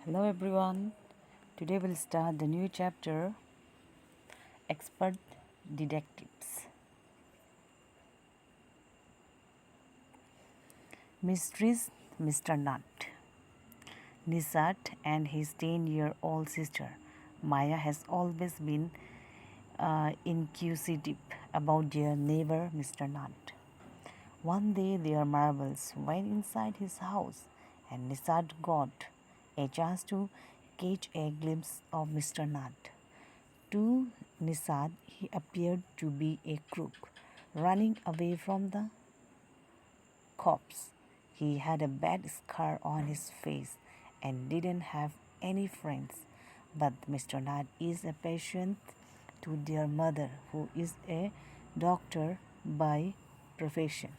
Hello everyone. Today we'll start the new chapter Expert Detectives. Mysteries Mr. Nut. Nisat and his 10-year-old sister Maya has always been inquisitive about their neighbor Mr. Nut. One day their marbles went inside his house and Nisat got a chance to catch a glimpse of Mr. Nut. To Nisad, he appeared to be a crook, running away from the cops. He had a bad scar on his face and didn't have any friends. But Mr. Nad is a patient to their mother, who is a doctor by profession.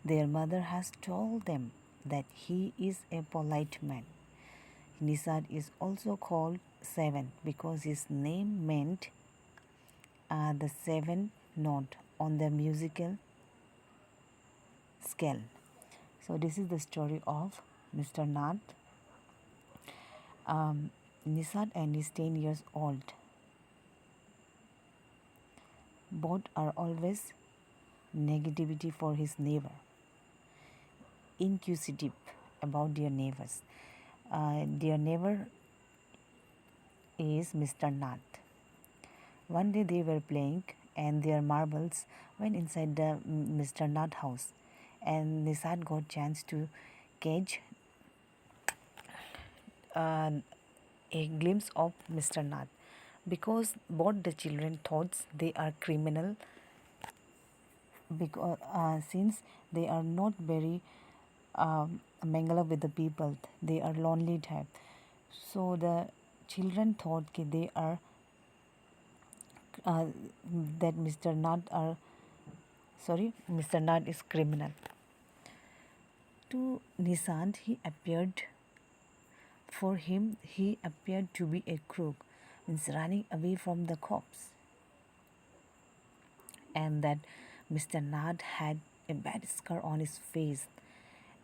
Their mother has told them that he is a polite man. Nisad is also called Seven because his name meant the seventh note on the musical scale. So this is the story of Mr. Nath. Nisad and his 10 years old both are always negativity for his neighbor, inquisitive about their neighbors. Their neighbor is Mr. Nath. One day they were playing and their marbles went inside the Mr. Nath house, and Nisad got chance to catch a glimpse of Mr. Nath. Because both the children thought they are criminal, because since they are not very mingle up with the people, they are lonely type. So the children thought they are uh, that Mr. Nath is criminal. To Nisant, he appeared to be a crook, means running away from the cops, and that Mr. Nath had a bad scar on his face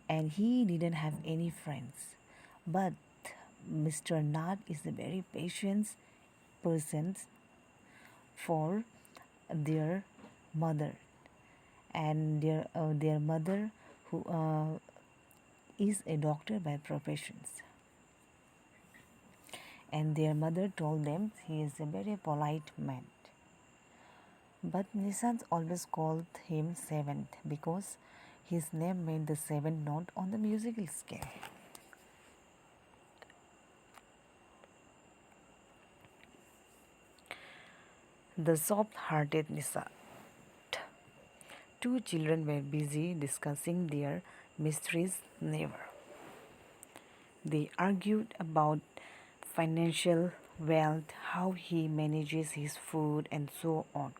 and he didn't have any friends. But Mr. Nath is a very patient person for their mother, and their mother who is a doctor by professions, and their mother told them he is a very polite man. But Nissan always called him Seventh because his name made the seventh note on the musical scale. The soft-hearted Nissan. Two children were busy discussing their mysteries neighbor. They argued about financial wealth, how he manages his food, and so on.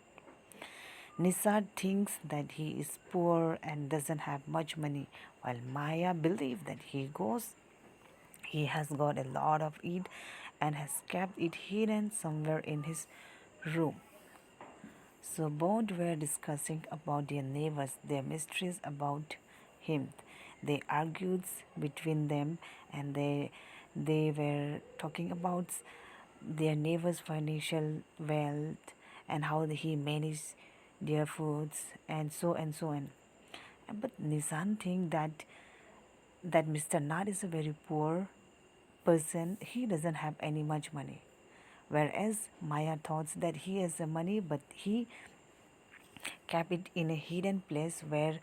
Nisad thinks that he is poor and doesn't have much money, while Maya believes that he has got a lot of it and has kept it hidden somewhere in his room. So both were discussing about their neighbors, their mysteries about him. They argued between them, and they were talking about their neighbors' financial wealth and how he managed their foods and so on. But Nissan think that Mr. Nad is a very poor person. He doesn't have any much money. Whereas Maya thought that he has the money, but he kept it in a hidden place where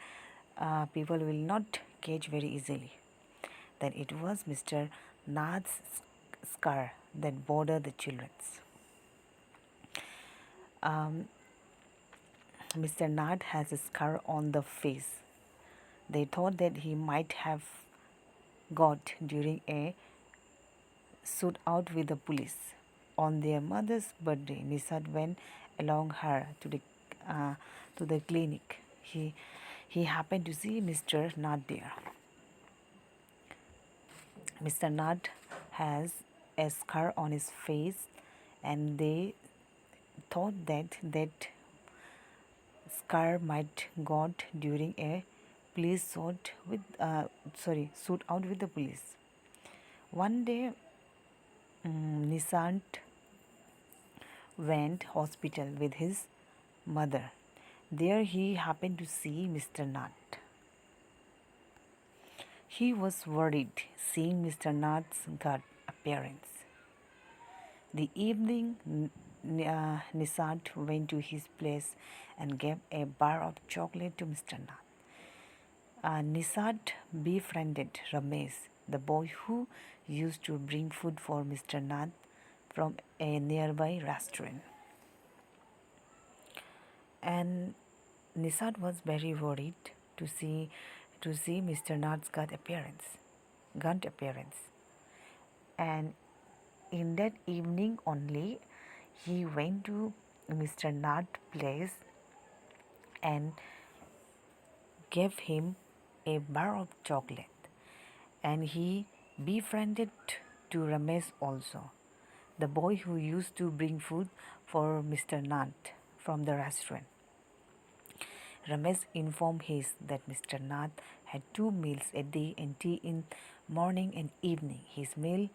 people will not catch very easily. That it was Mr. Nad's scar that bothered the children. Mr. Nad has a scar on the face. They thought that he might have got during a shootout with the police. On their mother's birthday, Nisad went along her to the clinic. He happened to see Mr. Nad there. Mr. Nad has a scar on his face, and they thought that scar might got during a police shoot out with the police. One day, Nisant went hospital with his mother. There he happened to see Mr. Nat. He was worried seeing Mr. Nat's gut appearance. The evening, Nisant went to his place and gave a bar of chocolate to Mr. Nat. Nisant befriended Ramesh, the boy who used to bring food for Mr. Nat from a nearby restaurant. And Nisant was very worried to see Mr. Nat's gun appearance. And in that evening only, he went to Mr. Nat's place and gave him a bar of chocolate. And he befriended to Ramesh also, the boy who used to bring food for Mr. Nat from the restaurant. Ramesh informed his that Mr. Nath had 2 meals a day and tea in morning and evening. His meal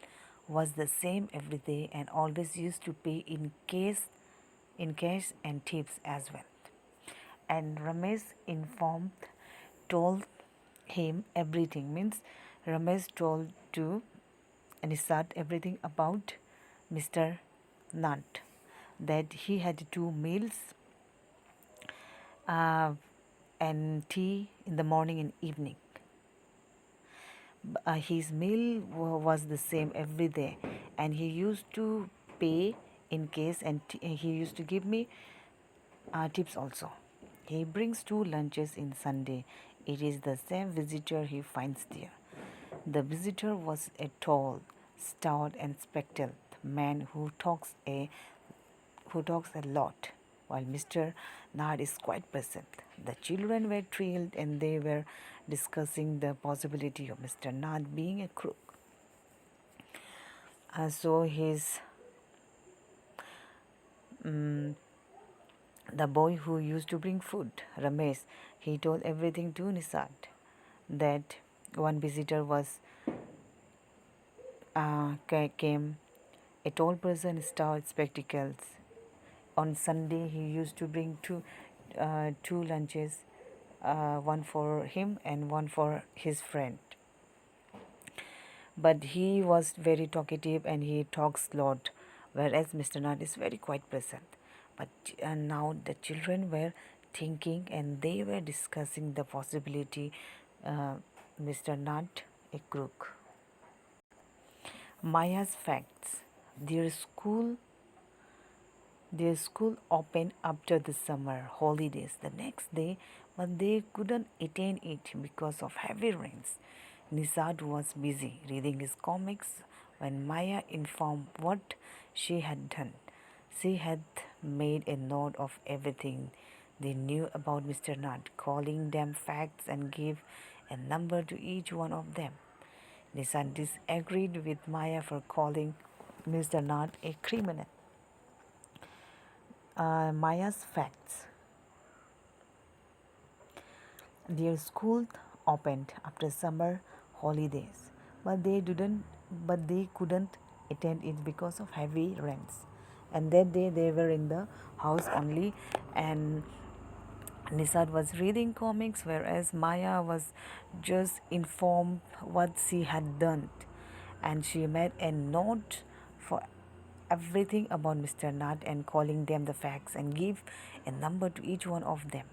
was the same every day and always used to pay in cash and tips as well. And Ramesh told him everything. Means Ramesh told to Nisat everything about Mr. Nat, that he had 2 meals uh, and tea in the morning and evening. His meal was the same every day, and he used to pay in case, and he used to give me tips also. He brings 2 lunches in Sunday. It is the same visitor he finds there. The visitor was a tall, stout, and spectacled man who talks a lot, while Mr. Nard is quite present. The children were thrilled and they were discussing the possibility of Mr. Nard being a crook. So the boy who used to bring food, Ramesh, he told everything to Nisat, that one visitor came, a tall person, stout spectacles. On Sunday, he used to bring two lunches, one for him and one for his friend. But he was very talkative and he talks a lot, whereas Mr. Nat is very quite present. But now the children were thinking and they were discussing the possibility Mr. Nat a crook. Maya's facts. Their school Their school opened after the summer holidays the next day, but they couldn't attend it because of heavy rains. Nizad was busy reading his comics when Maya informed what she had done. She had made a note of everything they knew about Mr. Nat, calling them facts and gave a number to each one of them. Nizad disagreed with Maya for calling Mr. Nat a criminal. Maya's facts. Their school opened after summer holidays, but they couldn't attend it because of heavy rains. And that day they were in the house only, and Nisad was reading comics, whereas Maya was just informed what she had done, and she made a note for everything about Mr. Nat and calling them the facts and give a number to each one of them.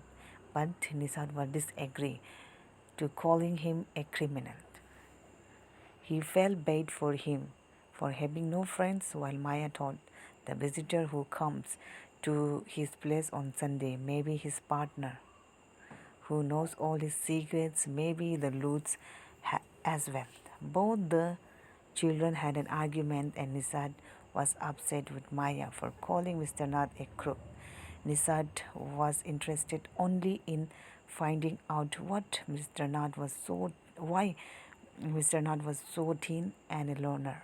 But Nisad would disagree to calling him a criminal. He felt bad for him for having no friends, while Maya thought the visitor who comes to his place on Sunday may be his partner, who knows all his secrets, maybe the Lutz as well. Both the children had an argument, and Nisad was upset with Maya for calling Mr. Nath a crook. Nisad was interested only in finding out why Mr. Nath was so thin and a loner.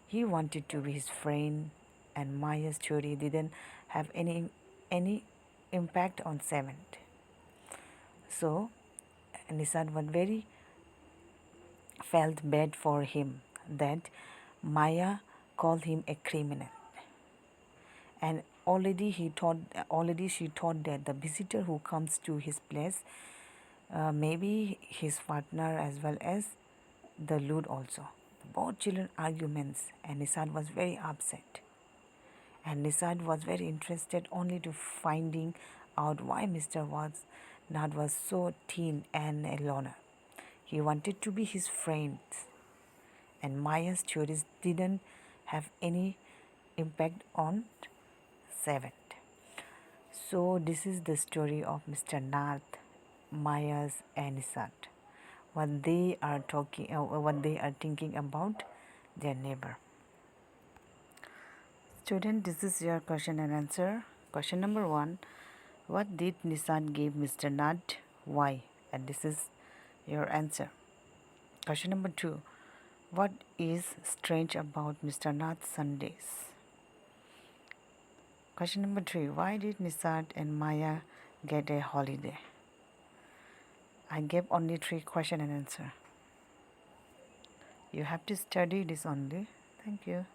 He wanted to be his friend, and Maya's story didn't have any impact on Seventh. So Nisad was very felt bad for him that Maya called him a criminal, and already she thought that the visitor who comes to his place may be his partner as well as the Lud also. Both children arguments, and Nisad was very upset. And Nisad was very interested only to finding out why Mr. Nad was so thin and a loner. He wanted to be his friend, and Maya's theories didn't have any impact on Seventh. So this is the story of Mr. Nath, Maya's, and Nisad. What they are thinking about their neighbor. Student, this is your question and answer. Question number 1. What did Nisad give Mr. Nath? Why? And this is your answer. Question number 2. What is strange about Mr. Nath's Sundays? Question number 3. Why did Nisad and Maya get a holiday? I gave only 3 question and answer. You have to study this only. Thank you.